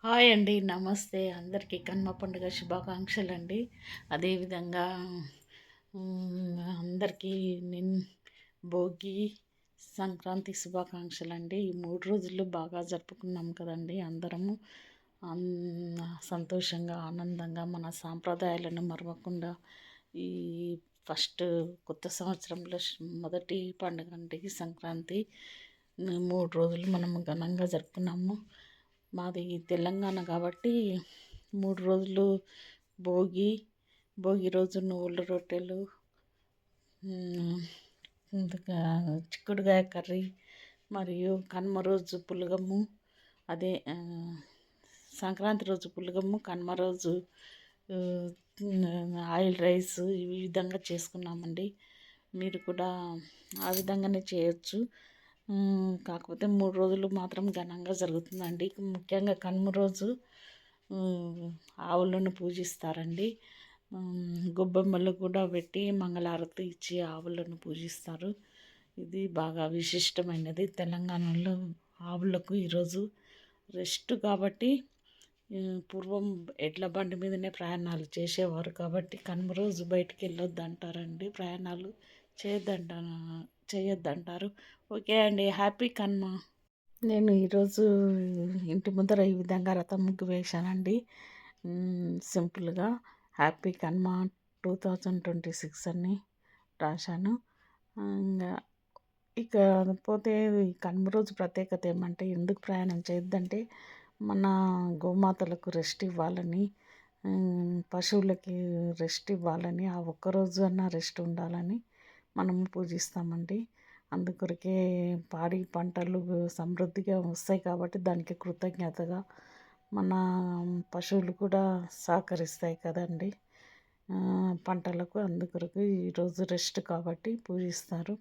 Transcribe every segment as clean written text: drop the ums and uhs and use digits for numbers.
Hi అండి. నమస్తే. అందరికీ కనుమ పండుగ శుభాకాంక్షలండి. అదేవిధంగా అందరికీ నిన్ భోగి, సంక్రాంతి శుభాకాంక్షలండి. ఈ 3 రోజులు బాగా జరుపుకున్నాం కదండీ అందరము. అన్ సంతోషంగా, ఆనందంగా మన సాంప్రదాయాలను మరవకుండా ఈ ఫస్ట్ కొత్త సంవత్సరంలో మొదటి పండుగ అండి సంక్రాంతి. 3 రోజులు మనము ఘనంగా జరుపుకున్నాము. మాది తెలంగాణ కాబట్టి 3 రోజులు భోగి, భోగి రోజు నువ్వుల రొట్టెలు, ఇంకా చిక్కుడుగాయ కర్రీ, మరియు కనుమ రోజు పులగము, అదే సంక్రాంతి రోజు పులగము, కనుమ రోజు ఆయిల్ రైస్ ఈ విధంగా చేసుకున్నామండి. మీరు కూడా ఆ విధంగానే చేయొచ్చు. కాకపోతే 3 రోజులు మాత్రం ఘనంగా జరుగుతుందండి. ముఖ్యంగా కనుమ రోజు ఆవులను పూజిస్తారండి. గొబ్బెమ్మలు కూడా పెట్టి మంగళారతి ఇచ్చి ఆవులను పూజిస్తారు. ఇది బాగా విశిష్టమైనది. తెలంగాణలో ఆవులకు ఈరోజు రెస్ట్ కాబట్టి పూర్వం ఎడ్ల బండి మీదనే ప్రయాణాలు చేసేవారు కాబట్టి కనుమ రోజు బయటికి వెళ్ళొద్దు అంటారండి. ప్రయాణాలు చేయొద్దంటారు. ఓకే అండి. హ్యాపీ కనుమ. నేను ఈరోజు ఇంటి ముందర ఈ విధంగా రథం ముగ్గు వేశానండి. సింపుల్గా హ్యాపీ కనుమ 2026 అని రాశాను. ఇంకా ఇక పోతే కనుమ రోజు ప్రత్యేకత ఏమంటే ఎందుకు ప్రయాణం చేయొద్దంటే మన గోమాతలకు రెస్ట్ ఇవ్వాలని, పశువులకి రెస్ట్ ఇవ్వాలని, ఆ ఒక్కరోజు అన్న రెస్ట్ ఉండాలని మనము పూజిస్తామండి. అందుకొరకే పాడి పంటలు సమృద్ధిగా వస్తాయి కాబట్టి దానికి కృతజ్ఞతగా మన పశువులు కూడా సహకరిస్తాయి కదండి పంటలకు. అందుకొరకు ఈరోజు రెస్ట్ కాబట్టి పూజిస్తారు.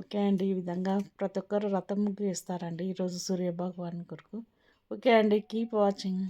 ఓకే అండి. ఈ విధంగా ప్రతి ఒక్కరు రథం ముగ్గు వేస్తారండి ఈరోజు సూర్యభగవాన్ కొరకు. ఓకే అండి. Keep watching.